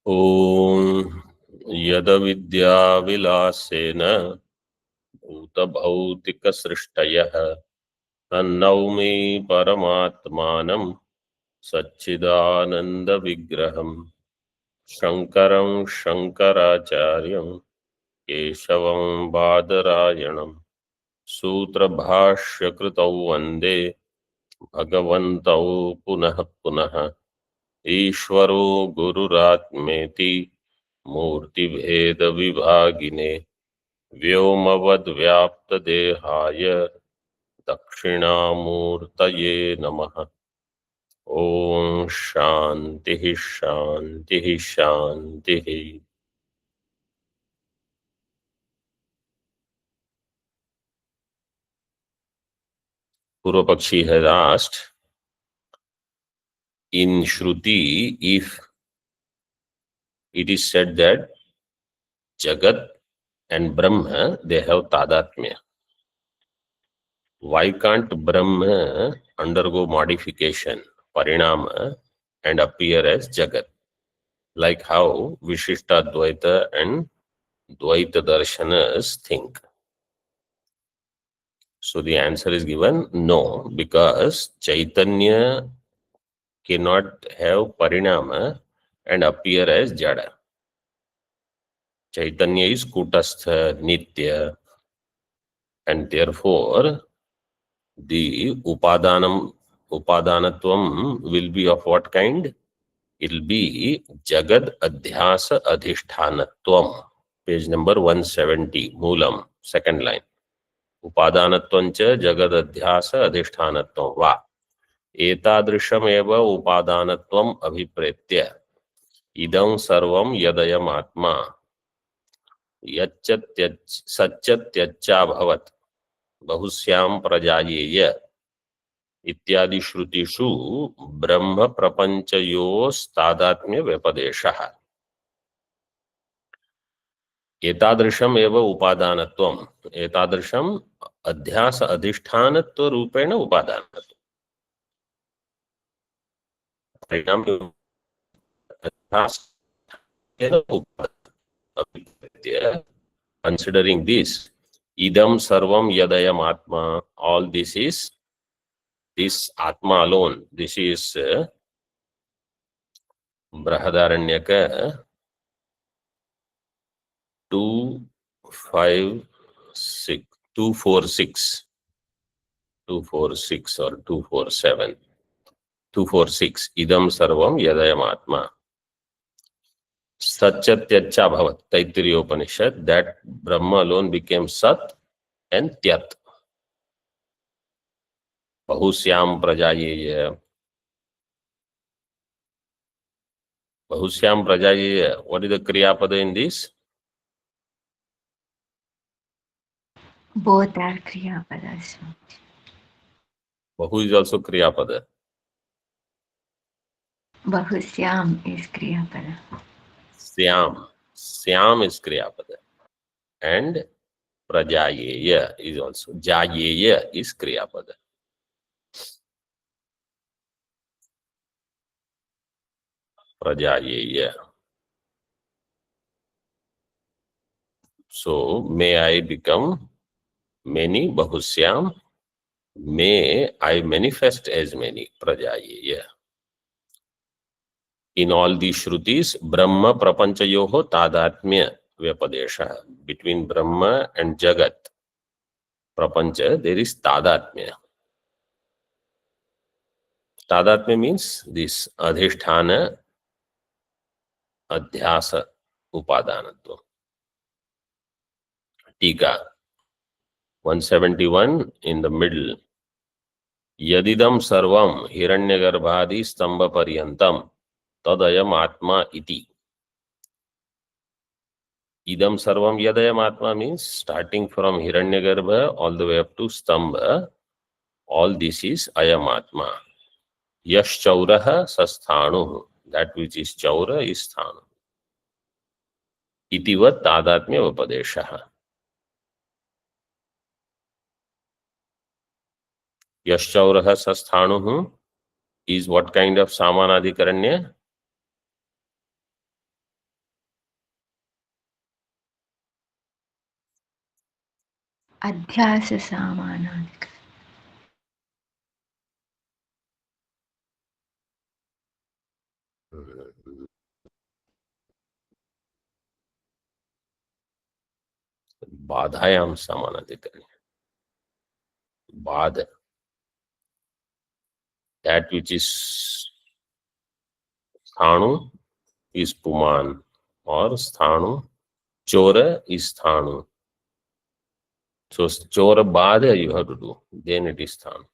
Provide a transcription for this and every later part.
ॐ यदविद्याविलासेन भूतभौतिकसृष्टयः तन्नौमि परमात्मानं सच्चिदानन्दविग्रहम् शङ्करं शङ्कराचार्यं केशवं बादरायणं सूत्रभाष्यकृतौ वन्दे भगवन्तौ पुनः पुनः ईश्वरो गुरुरात्मेति मूर्तिभेदविभागिने व्योमवद्व्याप्तदेहाय दक्षिणामूर्तये नमः। ओम शांति शांति शांति। पूर्व पक्षी has asked, in Shruti, if it is said that Jagat and Brahma, they have Tadatmya, why can't Brahma undergo modification, Parinama, and appear as Jagat? Like how Vishishtadvaita and Dvaita Darshanas think. So the answer is given no, because Chaitanya cannot have Parinama and appear as Jada. Chaitanya is Kutastha, Nitya, and therefore the Upadanatvam will be of what kind? It will be Jagad Adhyasa Adhishthanattvam. Page number 170, Moolam, second line. Upadanatvancha Jagad Adhyasa Adhishthanattvam. Va. एतादृशमेव उपादानत्वम् अभिप्रेत्य इदं सर्वं यदयम् आत्मा सच्चत्यच्चाभवत् बहुस्यां प्रजायेय इत्यादि श्रुतिषु ब्रह्म प्रपंचयोस्तादात्म्य व्यपदेशः। एतादृशमेव उपादानत्वम्, एतादृशम् अध्यास अधिष्ठानत्व रूपेण उपादानत्वम्। Considering this, idam sarvam yadayam atma, all this is this atma alone. This is Brahadaranyaka 246 or 247. 246. Idam sarvam yadayam atma. Satchatyacha bhavat. Taittiriya Upanishad. That Brahma alone became Sat and Tyat. Bahusyam prajayeya. Bahusyam prajayeya. What is the Kriya Pada in this? Both are Kriya Padas. Bahu is also Kriya Pada. Bahusyam is Kriya Pada. Syam is Kriya Pada. And Prajayeya is also. Jayeya is Kriya Pada. Prajayeya. So, may I become many, Bahusyam. May I manifest as many, Prajayeya. In all these Shrutis, Brahma Prapanchayoho Tadatmya Vyapadesha. Between Brahma and Jagat, Prapancha, there is Tadatmya. Tadatmya means this Adhishthana, Adhyasa, Upadanatva. Tika 171 in the middle. Yadidam sarvam hiranyagarbhadi stamba paryantam tadayam atma iti. Idam sarvam yadayam atma means starting from Hiranyagarbha all the way up to Stamba, all this is ayam atma. Yash chauraha sasthanu, that which is chaura is sthanu. Itivat tadatmya upadeshaha. Yash chauraha sasthanu is what kind of samanadikaranya? अध्यास सामानाधिक बाधायाम समानाधिकरण. बाध, that which is Sthanu is puman, or sthanu. Chora is sthanu. So chora badha you have to do, then it is sthanu.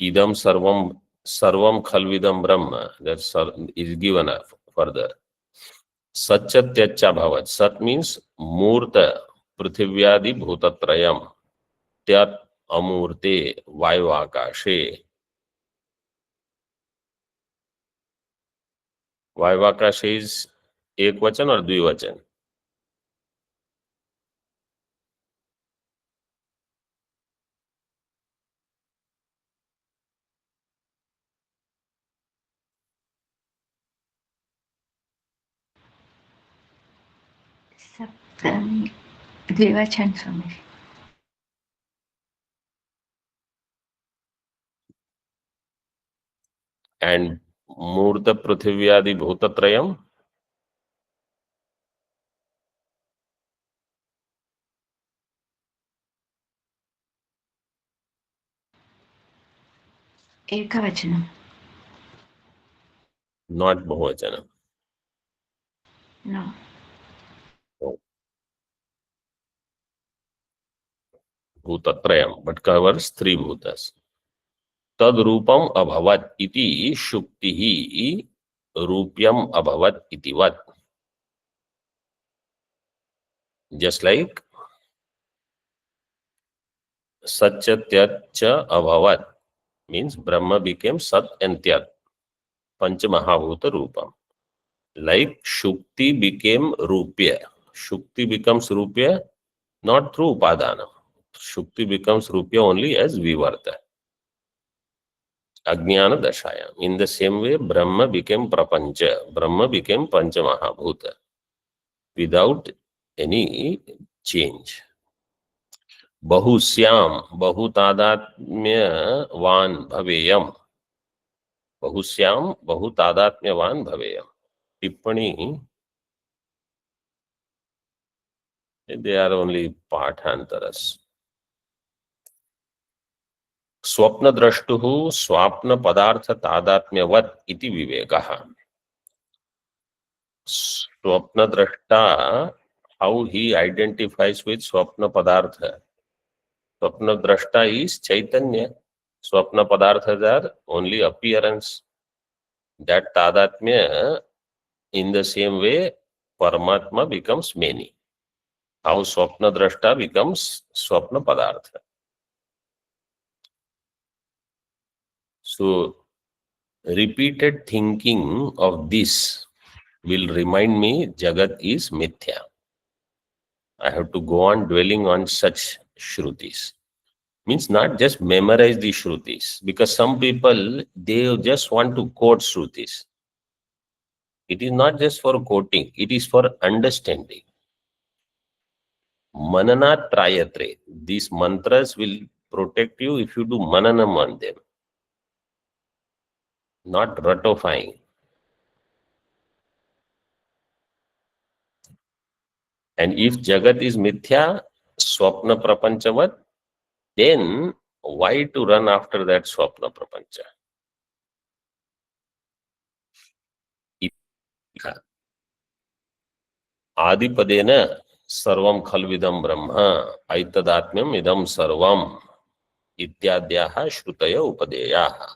Idam sarvam sarvam khalvidam brahma, that is given further. Satchatyacha bhavat. Sat means murta prithvyadi bhutatrayam. Tyat amurte vaivakashe. Vaivakashe is एक वचन और द्विवचन. सप्तमी द्विवचन स्वामी. And murta prithvyadi bhutatrayam. एकवचनम. Not bahuvachanam. No. Bhutatrayam, but covers three bhutas. Tad rupam abhavat iti shuktihi rupyam abhavat iti vat. Just like Satchatyacha abhavat means Brahma became Sat and Tyat, Pancha Mahabhuta Rupam. Like Shukti became Rupya. Shukti becomes Rupya not through Upadana. Shukti becomes Rupya only as Vivarta. Ajnana Dashaya. In the same way, Brahma became Prapancha. Brahma became Pancha Mahabhuta without any change. Bahusyam, bahutadatmyavan bhaveyam. Bahusyam, bahutadatmyavan bhaveyam. Tippani, they are only pathantaras. Swapna drashtuhu swapna padartha tadatmyavat iti vivekaha. Swapna drashta, how he identifies with swapna padartha. Swapna drashta is Chaitanya. Swapna padarthas are only appearance. That tadatmya, in the same way, Paramatma becomes many. How Swapna drashta becomes Swapna padartha. So, repeated thinking of this will remind me Jagat is Mithya. I have to go on dwelling on such Shrutis. Means not just memorize the Shrutis, because some people, they just want to quote Shrutis. It is not just for quoting, it is for understanding. Manana trayatre. These mantras will protect you if you do mananam on them, not ratifying. And if Jagat is Mithya, Swapna Prapanchavat, then why to run after that Swapna Prapancha? Adipadena sarvam khalvidam brahma aitadatmyam idam sarvam ityadyaha shrutaya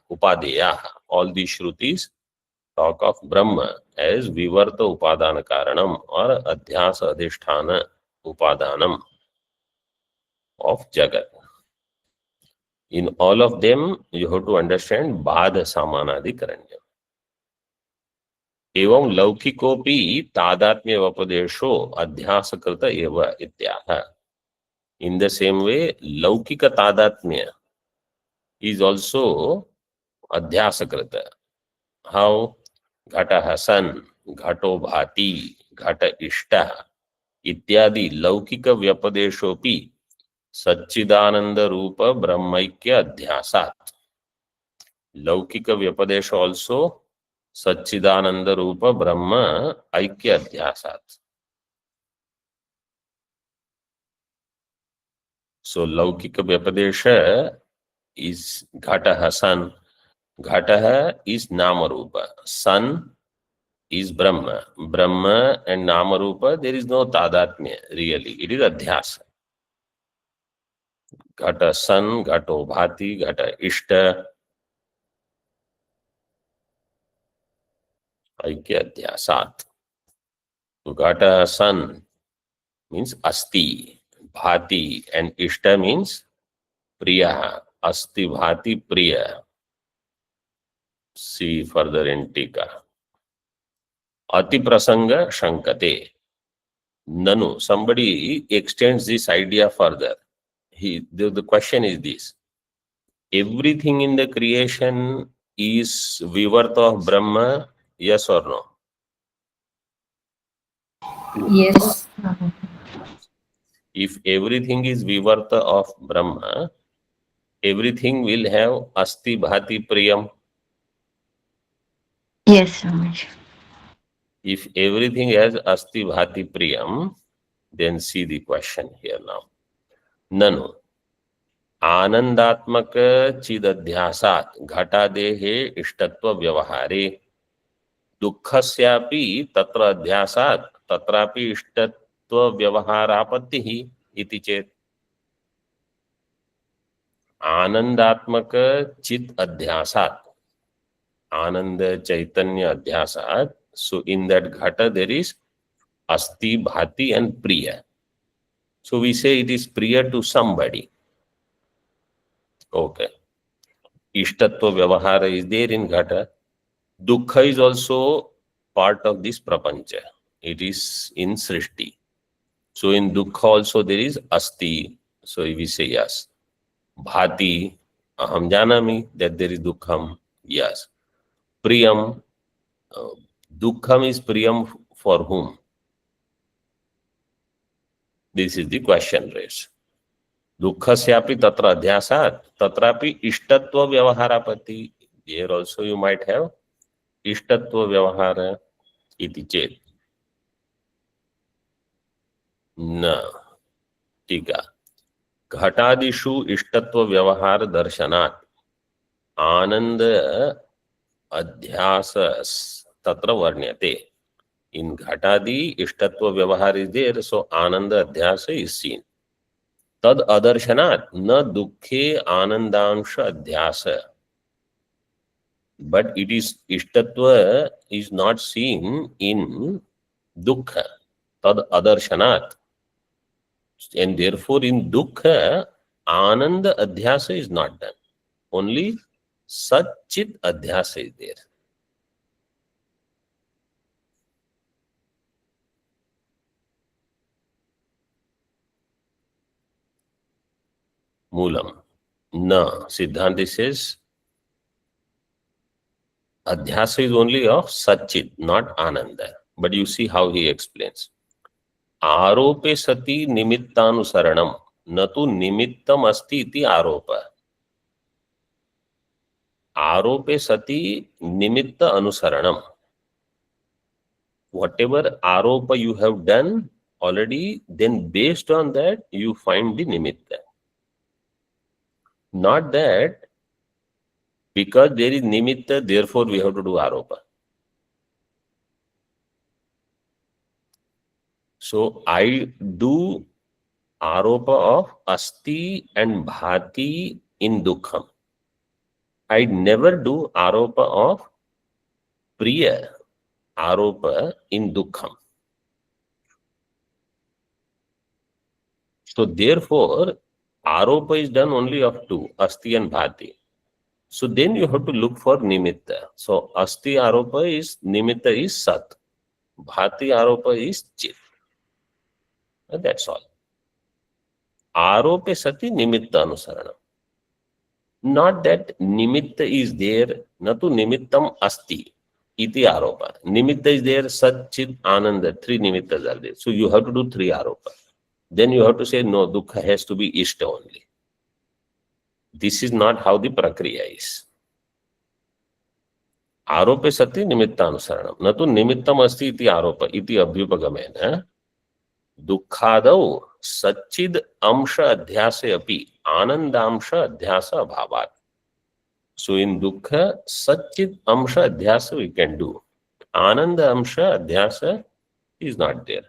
upadeyaha. All these shrutis talk of Brahma as vivarta upadana karanam or adhyasa adhisthana upadanam of Jagat. In all of them, you have to understand Badha Samanadikaranya. Evam laukikopi tadatmya vapadesho adhyasakrita eva ityaha. In the same way, laukika tadatmya is also adhyasakrita. How? Ghata hasan, ghato bhati, ghata ishta. इत्यादि लौकिक व्यपदेशोपि सच्चिदानंद रूप ब्रह्मैक्य अध्यासात्. लौकिक व्यपदेश also सच्चिदानंद रूप ब्रह्म ऐक्य अध्यासात्. So लौकिक व्यपदेश is घटः sun. घटः is nama rupa. Sun is Brahma. Brahma and nama rupa, there is no tadatmya really. It is adhyasa. Ghata sun, ghato bhati, ghata ishta. Aikya adhyasat. So ghata sun means asti, bhati, and ishta means priya. Asti bhati priya. See further in Tika. Ati prasanga shankate. Nanu, somebody extends this idea further. The question is this. Everything in the creation is vivarta of Brahma, yes or no? Yes. If everything is vivarta of Brahma, everything will have asti bhati priyam. Yes, Swamiji. If everything has asti bhati priyam, then see the question here now. Nanu. आनंदात्मक चिदध्यासात् घटादेहे इष्टत्व व्यवहारे दुःखस्यापि तत्र अध्यासात् तत्रापि इष्टत्व व्यवहारापत्तिः इति चेत् आनंदात्मक चित् अध्यासात् आनंद चैतन्य अध्यासात्, so in that ghata there is asti bhati and priya, so we say it is priya to somebody. Okay. Ishtatva Vyavahara is there in Ghata. Dukkha is also part of this Prapancha. It is in Srishti. So in Dukkha also there is Asti. So we say yes. Bhati, Aham Janami, that there is Dukkham. Yes. Priyam, Dukkham is Priyam for whom? This is the question raised. दुःखस्यापि तत्र अध्यासात् तत्रापि इष्टत्व व्यवहारापत्ति. Here also you might have इष्टत्व व्यवहार इति चेत् न. टीका. घटादिषु इष्टत्व व्यवहार दर्शनात् आनंद अध्यास तत्र वर्ण्यते. In घटादि इष्टत्व व्यवहार is there, so आनंद अध्यास is seen. तद अदर्शनात् न दुखे आनंदांश अध्यास. But it is ishtatva is not seen in dukkha. Tad adarshanath. And therefore in dukkha ananda adhyasa is not done. Only satchit adhyasa is there. Moolam. Na. Siddhanta says adhyasa is only of satchit, not ananda. But you see how he explains. आरोपे सति निमित्तानुसरणम न तो निमित्तम अस्ति इति आरोप. आरोपे सति निमित्त अनुसरणम. Whatever aropa you have done already, then based on that you find the nimitta. Not that because there is nimitta, therefore we have to do aropa. So I do aropa of asti and bhati in dukkham. I never do aropa of priya aropa in dukkham. So therefore aropa is done only of two, asti and bhati. So then you have to look for nimitta. So asti aropa is, nimitta is sat. Bhati aropa is chit. That's all. Arope sati nimitta anusarana. Not that nimitta is there, natu nimittam asti. iti aropa. Nimitta is there, Sat, Chit, Ananda. 3 nimittas are there. So you have to do 3 aropa. Then you have to say, no, dukkha has to be Ishta only. This is not how the prakriya is. आरोपे सति निमित्तानुसरणम न तो निमित्तम अस्ति इति आरोप इति अभ्युपगमेन दुःखादौ सच्चिद अंश अध्यासे अपि आनंदांश अध्यास अभावात्. So in dukkha सच्चिद अंश अध्यास we can do. Ananda amsha adhyasa is not there.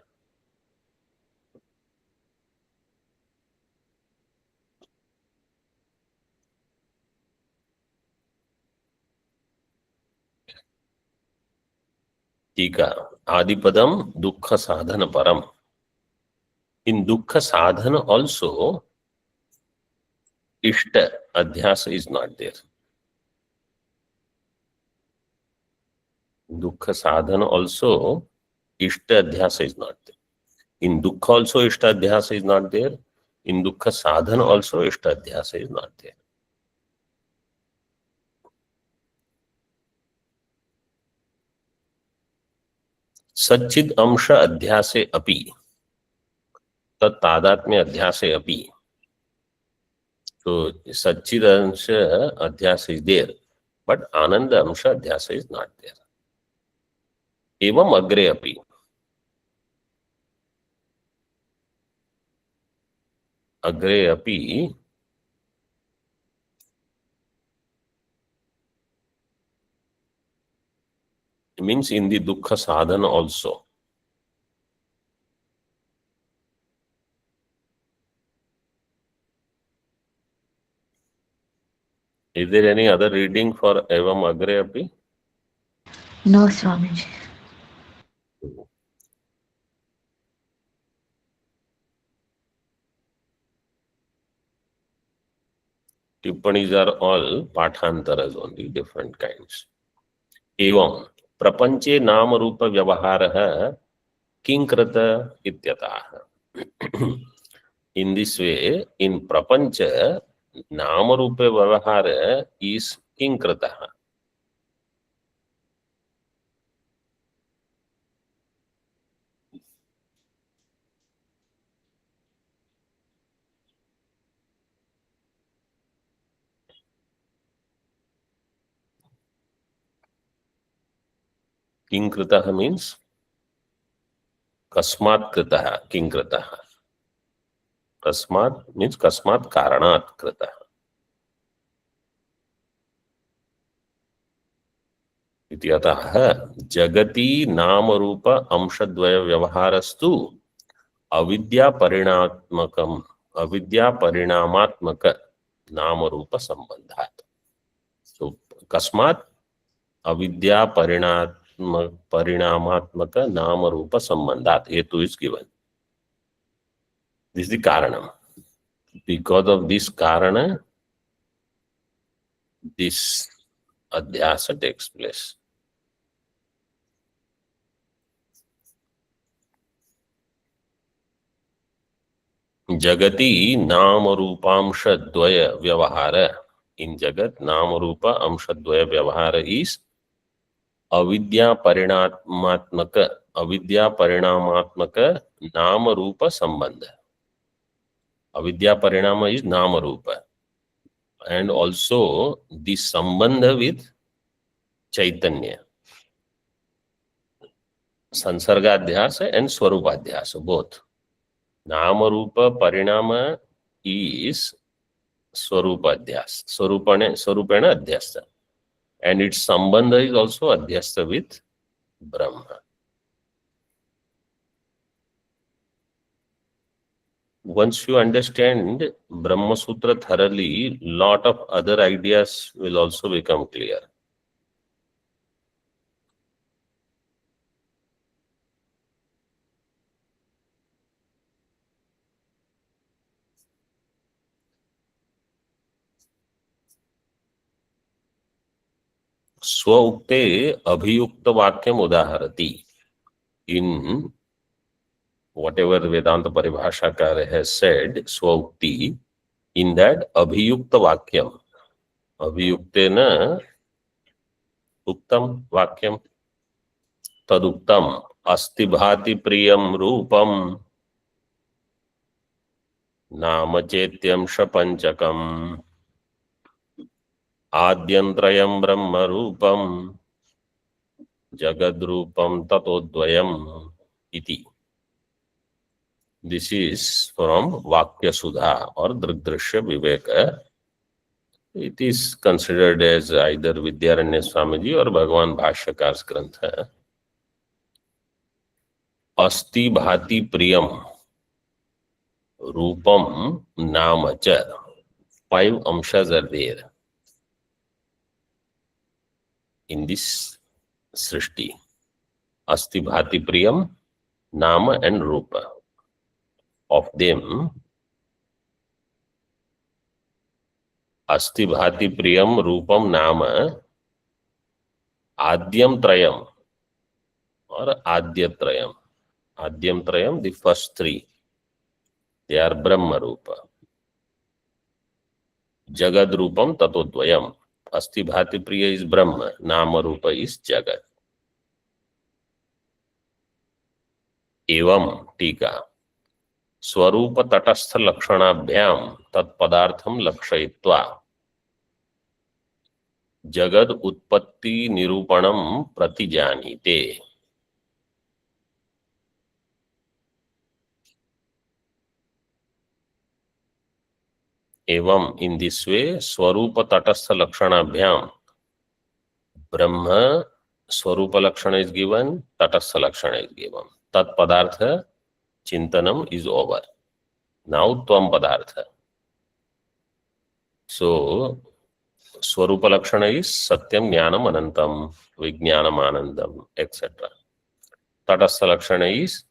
टीका आदिपदम दुख साधन परम. In dukkha sadhana also ishta adhyasa is not there. Dukkha sadhana also ishta adhyasa is not there. In dukkha also ishta adhyasa is not there. In dukkha sadhana also ishta adhyasa is not there. सच्चिद अंश अध्यासे अपि तत्तादात्म्य अध्यासे अपि. So सच्चिद अंश अध्यास is there, but आनंद अंश अध्यास is not there. एवं अग्रे अपि. अग्रे अपि means in the dukkha sadhana also. Is there any other reading for evam agre api? No, Swamiji. Tippanis are all pathantaras only, different kinds. Evam prapanche nama rupa vyavaharah kinkrata ityatah. In this way, in prapancha, nama rupa vyavahara is kinkrata. Kinkrata means kasmat krita. Kinkrata. Kasmat means kasmat karanat krita. इत्यतः जगति नाम रूप अंशद्वय व्यवहारस्तु अविद्या परिणामात्मक नाम रूप संबंधात्. So कस्मात् अविद्या परिणामात्मक नाम रूप संबंधात्. हेतु is given. This is the karanam. Because of this karana, this adhyasa takes place. जगति नाम रूपांश द्वय व्यवहार. In jagat नाम रूप अंश द्वय व्यवहार is अविद्या परिणामात्मक नाम रूप संबंध. अविद्या परिणाम is नाम रूप, and also the sambandha with chaitanya, sansargadhyasa and swarupadhyasa, both. Nama rupa parinama is swarupadhyasa, swarupena adhyasa, and its sambandha is also adhyasa with Brahma. Once you understand Brahma Sutra thoroughly, lot of other ideas will also become clear. Swaukte abhiyukta vakyam udaharati. In whatever Vedanta Paribhashakara has said, Swaukti, in that abhiyukta vakyam, abhiyuktena uktam vakyam, तदुक्तम अस्ति भाति प्रियम रूपम नाम चेत्यंश पंचकम आद्यंत्रयं ब्रह्म रूपम जगद्रूपम ततोद्वयम इति. This is from Vakya Sudha or Drisya Viveka. It is considered as either Vidyaranya Swamiji or Bhagavan Bhashyakar's Grantha. Asti Bhati Priyam Rupam Namacha. 5 amshas are there in this Srishti. Asti Bhati Priyam, Nama and Rupa. Of them, Asti Bhati Priyam Rupam Nama Adyam Trayam or Adyatrayam. Adyam Trayam, the first 3, they are Brahma Rupa. Jagad Rupam Tatodvayam. Asti Bhati Priya is Brahma, Nama Rupa is Jagat. Evam Tika स्वरूप तटस्थ लक्षणाभ्याम तत्पदार्थम लक्षयित्वा जगद उत्पत्ति निरूपणम प्रतिजानीते. एवं in this way स्वरूप तटस्थ लक्षणाभ्याम, ब्रह्म स्वरूप लक्षण is given, तटस्थ लक्षण is given. तत्पदार्थ Chintanam is over. Now Tvam Padartha. So Swarupa Lakshana is Satyam Jnanam Anantam, Vijnanam Anandam, etc. Tatastha Lakshana is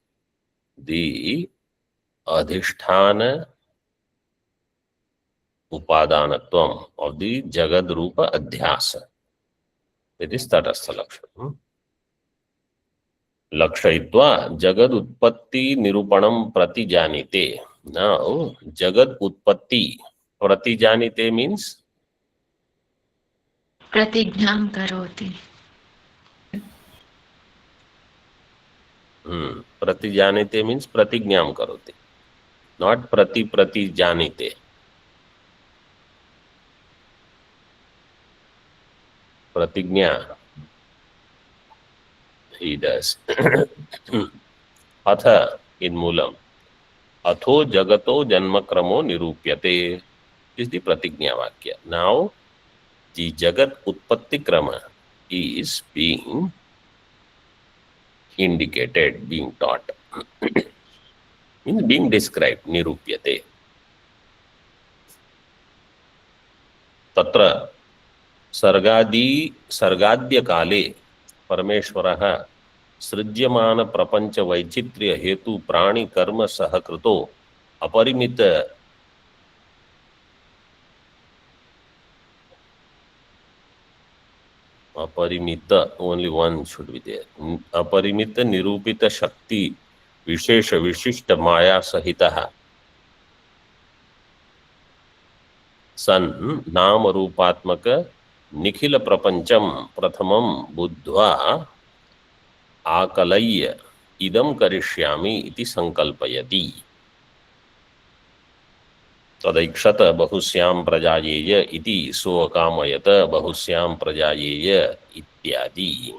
the Adhishthana Upadanatvam of the Jagad Rupa Adhyasa. It is Tatastha Lakshana. Lakshayitva Jagad Utpatti Nirupanam Pratijanite. Now, Jagad Utpatti Pratijanite means Pratignyam karoti. Pratijanite means Pratignyam karoti, not Pratijanite. Pratignya he does. Atha in Moolam. Atho Jagato Janmakramo Nirupyate is the Pratignya Vakya. Now, the Jagat Utpatti Krama is being indicated, being taught, means being described, Nirupyate. Tatra Sargadya Kale परमेश्वरः सृज्यमान प्रपंच वैचित्र्य हेतु प्राणी कर्म सहकृतो अपरिमित only one should be there. अपरिमित निरूपित शक्ति विशेष विशिष्ट माया सहितः सन नाम रूपात्मक निखिल प्रपंचम प्रथमं बुद्ध्वा आकलय्य इदं करिष्यामि इति संकल्पयति. तदैक्षत बहुस्यां प्रजायेय इति सोऽकामयत बहुस्यां प्रजायेय इत्यादि.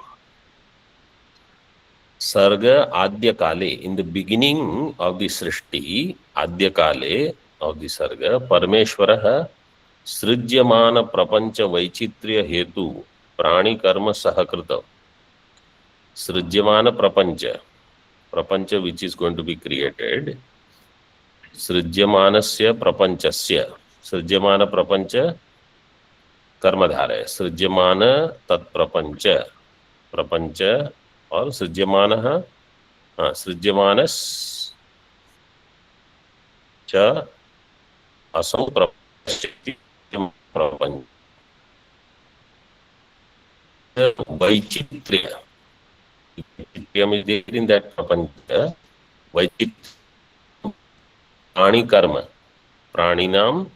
सर्ग आद्य काले, in the beginning of the सृष्टि, आद्य काले of the सर्ग, परमेश्वरः सृज्यमान प्रपंच वैचित्र्य हेतु प्राणी कर्म सहकृत. सृज्यमान प्रपंच, प्रपंच which is going to be created, सृज्यमानस्य प्रपंचस्य, सृज्यमान प्रपंच कर्मधारय है, सृज्यमान तत्प्रपंच, प्रपंच और सृज्यमानः, हाँ, सृज्यमानस् च असौ प्रपंच वैचित्र्य, is there in that prapancha, वैचित्र्य प्राणी कर्म, प्राणिनाम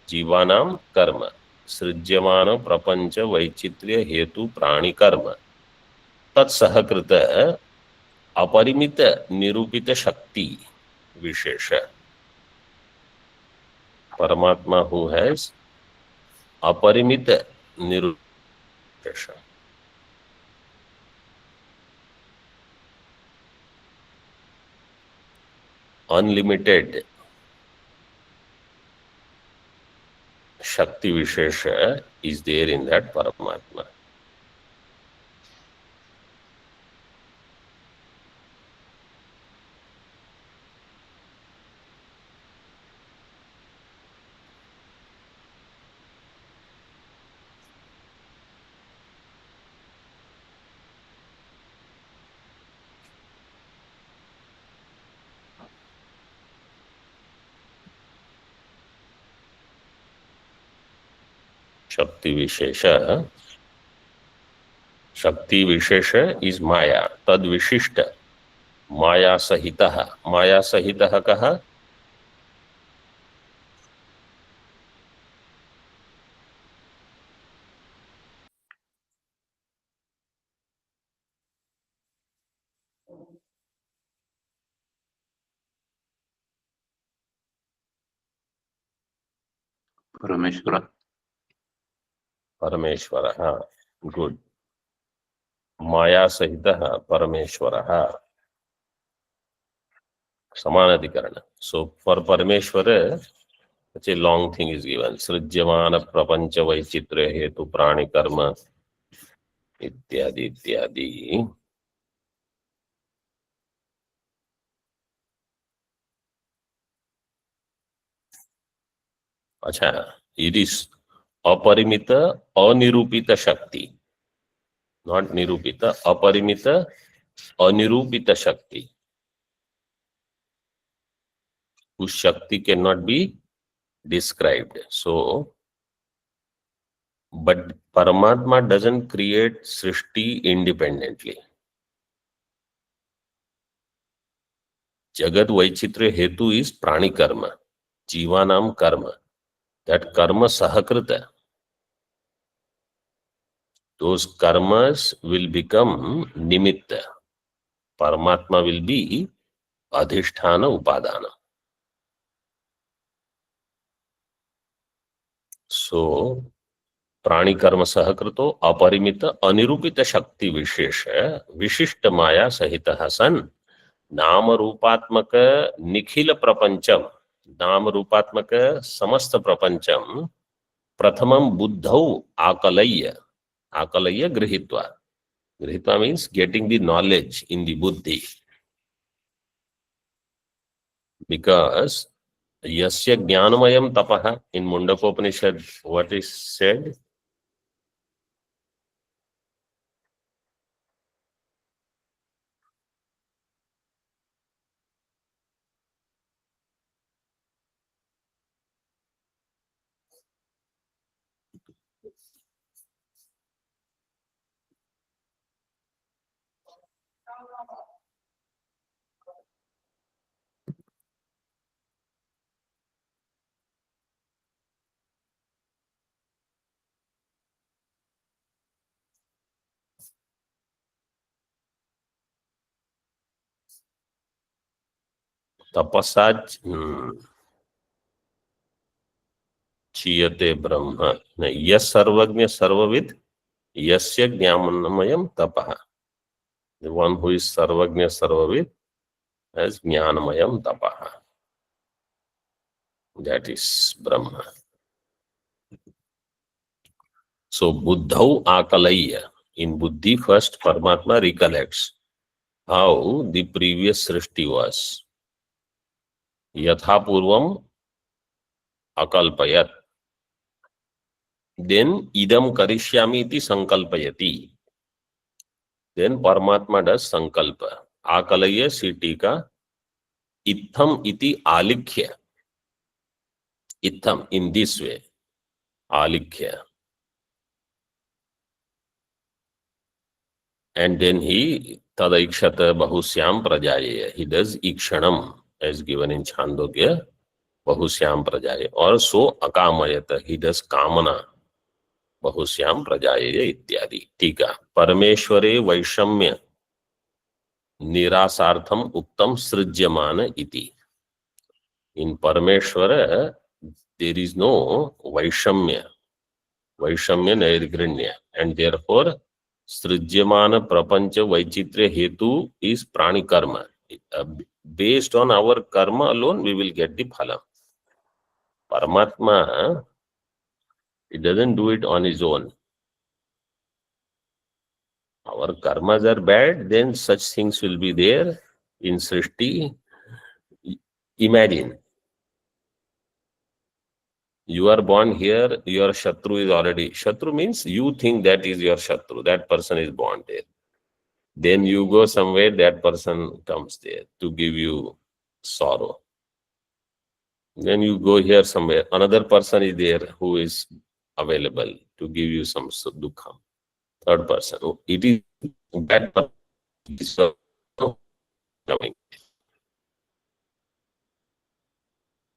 जीवानाम कर्म, सृज्यमान प्रपंच वैचित्र्य हेतु प्राणी कर्म, तत्सहकृत अपरिमित निरूपित शक्ति विशेष. परमात्मा who has अपरिमित निरूपित विशेष. Unlimited Shakti Vishesha is there in that Paramatma. Shakti Vishesha. Shakti Vishesha is Maya. Tad Vishishta. Maya Sahitaha. Maya Sahitaha kaha? परमेश्वर. Parameshwaraha. Good. Maya Sahitaha Parameshwaraha. Samanadhikarana. So for Parameshwara, such a long thing is given. Srijyamana Prapancha Vaichitra Hetu Prani Karma Ityadi Ityadi. Acha, it is Aparimita Anirupita Shakti. Not Nirupita, Aparimita Anirupita Shakti. Whose Shakti cannot be described. So, but Paramatma doesn't create Srishti independently. Jagat Vaichitra Hetu is Prani Karma, Jivanam Karma. That Karma Sahakrita. Those karmas will become Nimitta. Paramatma will be Adhishthana Upadana. So, Prani Karma Sahakrito Aparimita Anirupita Shakti Vishesha Vishishta Maya Sahita San Nama Rupatmaka Nikhila Prapancham Nama Rupatmaka Samasta Prapancham Prathamam Buddhau Akalaya Akalaya Grihitva. Grihitva means getting the knowledge in the Buddhi. Because Yasya Jnanamayam Tapaha in Mundakopanishad, what is said? Tapasaj Chiyate Brahma. Yas Sarvagnya Sarvavid Yasya Jnanamayam Tapaha. The one who is Sarvagnya Sarvavid as Jnanamayam Tapaha. That is Brahma. So Buddhau Akalaya. In Buddhi first Paramatma recollects how the previous Srishti was. Yatha Purvam Akalpayat. Then Idam Karishyami iti Sankalpayati. Then Paramatma does Sankalpa. Akalaya Sitika Itham iti Alikhya. Itham in this way. Alikhya. And then he Tadaikshata Bahusyam Prajaya. He does Ikshanam as given in Chandogya. Bahusyam Prajaya. Or so Akamayata. He does Kamana. Bahusyam Prajaya Ityadi. Tika. परमेश्वरे वैषम्य निरासार्थम उक्तम सृज्यमान इति. In Parameshwara, there is no Vaishamya, Nirgranya, and therefore Srijyamana Prapancha Vaichitrya Hetu is Prani Karma. Based on our karma alone, we will get the phala. Paramatma, it doesn't do it on his own. Our karmas are bad, then such things will be there in Srishti. Imagine, you are born here, your Shatru is already, Shatru means you think that is your Shatru, that person is born there. Then you go somewhere, that person comes there to give you sorrow. Then you go here somewhere, another person is there who is available to give you some dukkha. Third person, it is that person is coming.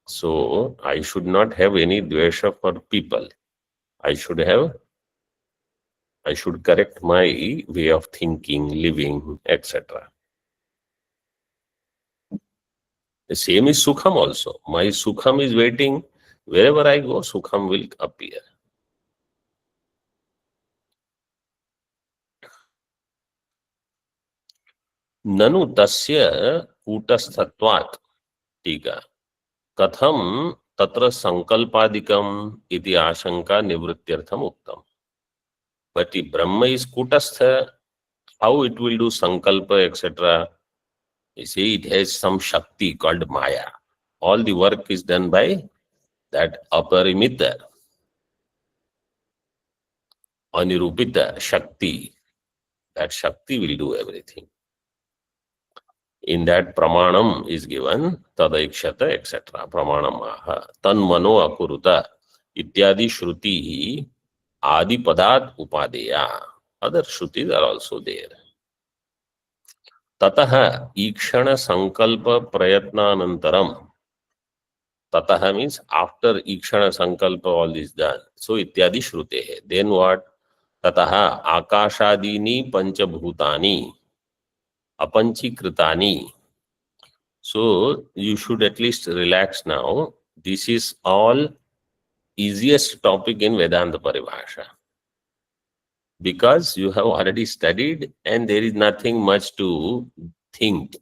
So I should not have any dvesha for people. I should correct my way of thinking, living, etc. The same is Sukham also. My Sukham is waiting. Wherever I go, Sukham will appear. Nanu tasya kutasthatvat. Tika. Katham tatra sankalpadikam iti ashanka nivrityartham uktam. But if Brahma is kutastha, how it will do sankalpa, etc. You see, it has some shakti called Maya. All the work is done by that aparimita, anirupita Shakti. That Shakti will do everything. In that pramanam is given tadaikshata, etc. Pramanamaha. Tan mano akuruta ityadi shruti adi padat upadeya. Other shrutis are also there. Tataha ikshana sankalpa prayatnanantaram. Tataha means after ikshana sankalpa all is done. So ityadi shrutehe. Then what? Tataha akashadini panchabhutani apanchikritani. So you should at least relax now. This is all easiest topic in Vedanta Paribhasha. Because you have already studied and there is nothing much to think.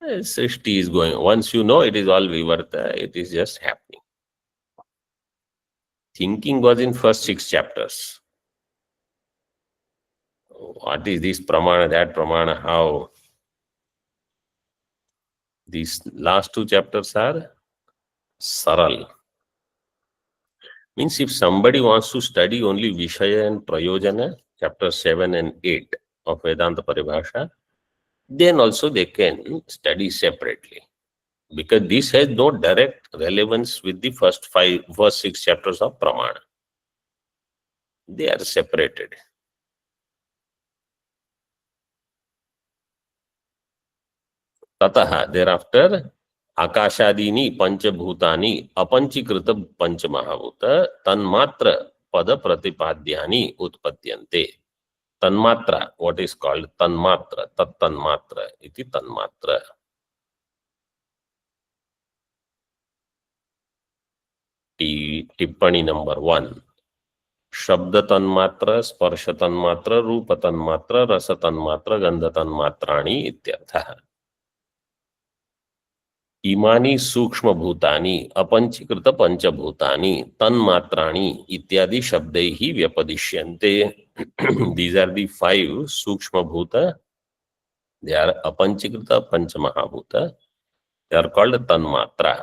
Srishti is going. Once you know it is all Vivarta, it is just happening. Thinking was in first 6 chapters. What is this pramana, that pramana, how? These last 2 chapters are saral. Means if somebody wants to study only Vishaya and Prayojana, chapter 7 and 8 of Vedanta Paribhasha, then also they can study separately. Because this has no direct relevance with the first 6 chapters of Pramana. They are separated. Tataha, thereafter, Akashadini Panchabhutani Apanchikrita Panchamahavuta Tanmatra Pada Pratipadyani Utpatyante. Tanmatra, what is called Tanmatra, Tat Tanmatra, iti Tanmatra. Tippani number 1. Shabda Tanmatra, Sparsha Tanmatra, Rupa Tanmatra, Rasa Tanmatra, Gandha Tanmatrani ityartha. Imani Sukshma Bhutani, Apanchikrita Panchabhutani, Tanmatrani ityadi Shabdaihi Vyapadishyante. These are the 5 Sukshma Bhuta. They are Apanchikrita Panchamahabhuta. They are called Tanmatra.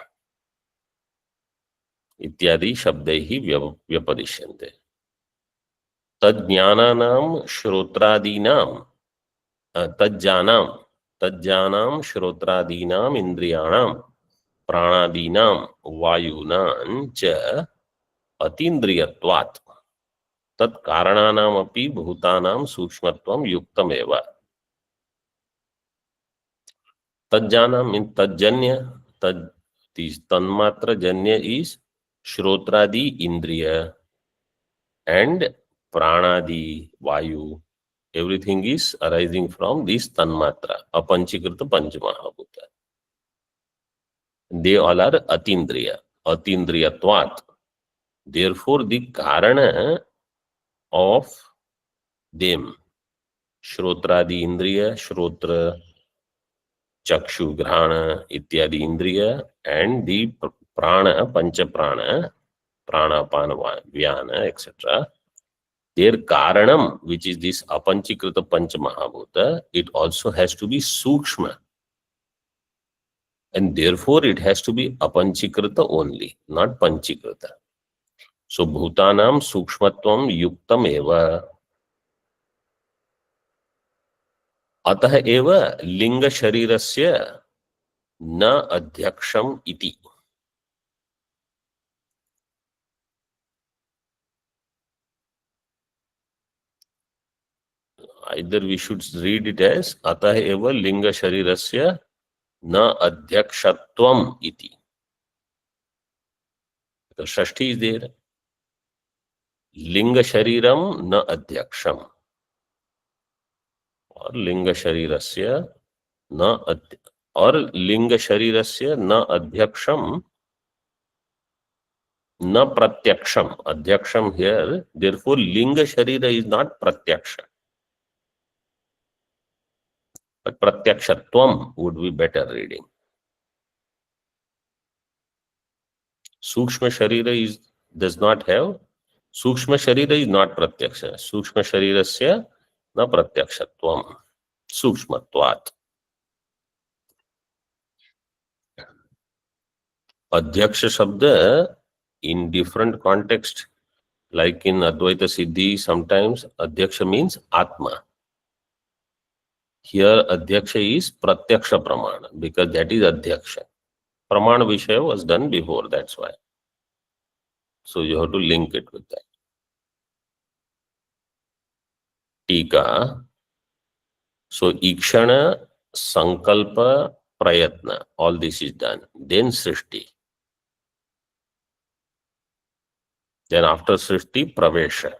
Ityadi Shabdaihi Vyapadishyante. Tadjnanam Shrotradinam Tadjanam Shrotradinam Indriyanam Pranadinam Vayunam Cha Atindriyatvat Tat Karananam Api Bhutanam Sukshmatvam Yuktam Eva. Tadjanam means Tadjanya. This Tanmatra Janya is Shrotradi Indriya and Pranadi Vayu Everything is arising from this tanmatra, apanchikrita panchamahabhuta. They all are atindriya, atindriyatvat. Therefore, the karana of them, shrotradi indriya, shrotra, chakshu, grahana, ityadi indriya, and the prana, pancha prana, pranapana, vyana, etc. Their karanam, which is this apanchikrita panchamahabhuta, it also has to be sukshma. And therefore, it has to be apanchikrita only, not panchikrita. So, bhutanam sukshmatvam yuktam eva. अतः एव लिंग शरीरस्य न अध्यक्षम इति. Either we should read it as अतः एव लिंग शरीरस्य न अध्यक्षत्वम इति. The Shashthi is there. लिंग शरीरम न अध्यक्षम और लिंग शरीरस्य न और लिंग शरीरस्य न अध्यक्षम न प्रत्यक्षम. अध्यक्षम here, therefore linga sharira is not pratyaksha, but pratyakshatvam would be better reading. Sukshma sharira does not have, sukshma sharira is not pratyaksha. Sukshma sharirasya na pratyakshatvam, sukshmatvat. Adhyaksha shabda in different context, like in Advaita Siddhi, sometimes Adhyaksha means Atma. Here Adhyaksha is Pratyaksha Pramana, because that is Adhyaksha. Pramana Vishaya was done before, that's why. So you have to link it with that. Tika. So Ikshana, Sankalpa, Prayatna, all this is done. Then Srishti. Then after Srishti, Pravesha.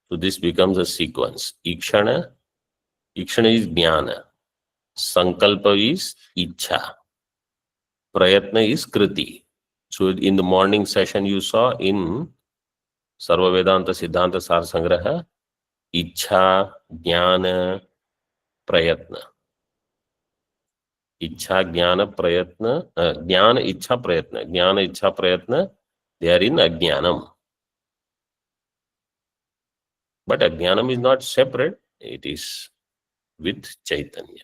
So this becomes a sequence. Ikshana is Jnana. Sankalpa is Ichha. Prayatna is Kriti. So in the morning session you saw in Sarva Vedanta Siddhanta Sar Sangraha, Ichha, Jnana, Prayatna. Ichha, Jnana, Prayatna, Jnana, Ichha, Prayatna. Jnana, Ichha, Prayatna, they are in Ajnanam. But Ajnanam is not separate, it is with Chaitanya.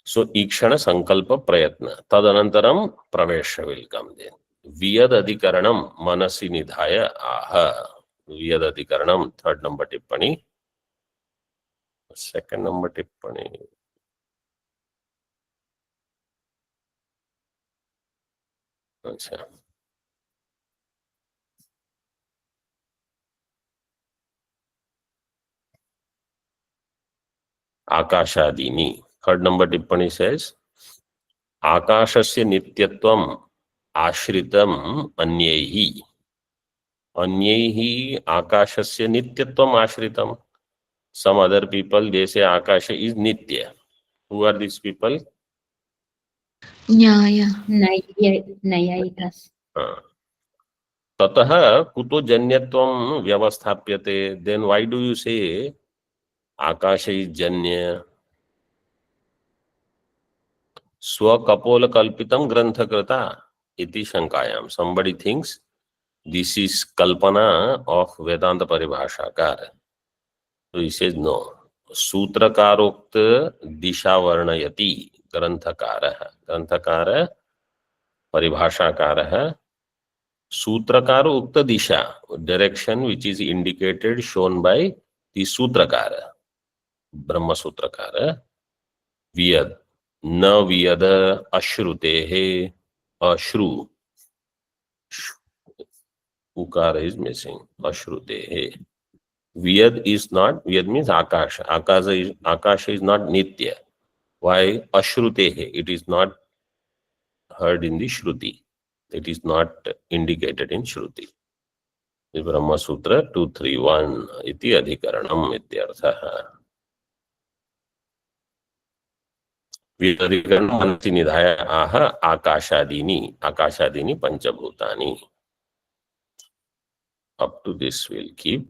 So Ikshana, Sankalpa, Prayatna. Tadanantaram, Pravesha will come then. Vyad Adhikaranam, Manasi Nidhaya, Aha. Vyad Adhikaranam, third number tippani. Second number tippani. Achha. Akashadini. Third number tippani says, Akashasya nityatvam ashritam anyaihi. Anyaihi akashasya nityatvam ashritam. Some other people, they say Akasha is nitya. Who are these people? Nyaya. Nayayikas. Tataha kuto janyatvam vyavasthapyate. Then why do you say Akasha is janya? Swakapola kalpitam granthakrata iti shankayam. Somebody thinks this is kalpana of Vedanta Paribhashakar. So he says no. Sutrakarokta disha varnayati granthakara. Granthakara Paribhashakara. Sutrakara ukta disha, direction which is indicated, shown by the Sutrakara. Brahma Sutrakara. Vyad. Na vyada ashrutehe. Ashru. Ukara is missing. Ashrutehe. Vyad is not, Vyad means Akasha. Akasha is not Nitya. Why? Ashrutehe. It is not heard in the Shruti. It is not indicated in Shruti. Brahmasutra 231 इति अधिकरणम् इत्यर्थः। विधिकरणं मनसि निधाय आह आकाशादीनि पंचभूतानि। Up to this we'll keep.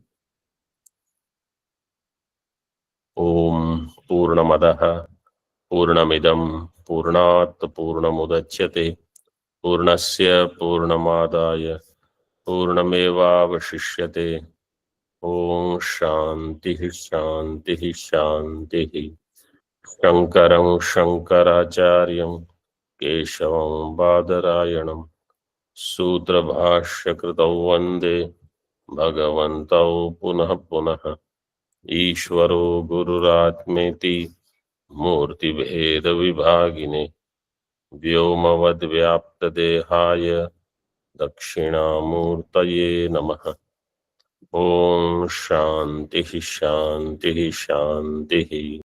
ओम पूर्णमदः पूर्णमिदं पूर्णात् पूर्णमुदच्यते पूर्णस्य पूर्णमादाय पूर्णमेवावशिष्यते। ओम शांति शांति शांति। शंकरं शंकराचार्यं केशवं बादरायणं सूत्रभाष्यकृतौ वन्दे भगवन्तौ पुनः पुनः। ईश्वरो गुरुरात्मेति मूर्तिभेद विभागिने व्योमवद्व्याप्तदेहाय दक्षिणामूर्तये नमः। ओम शांति शांति शांति।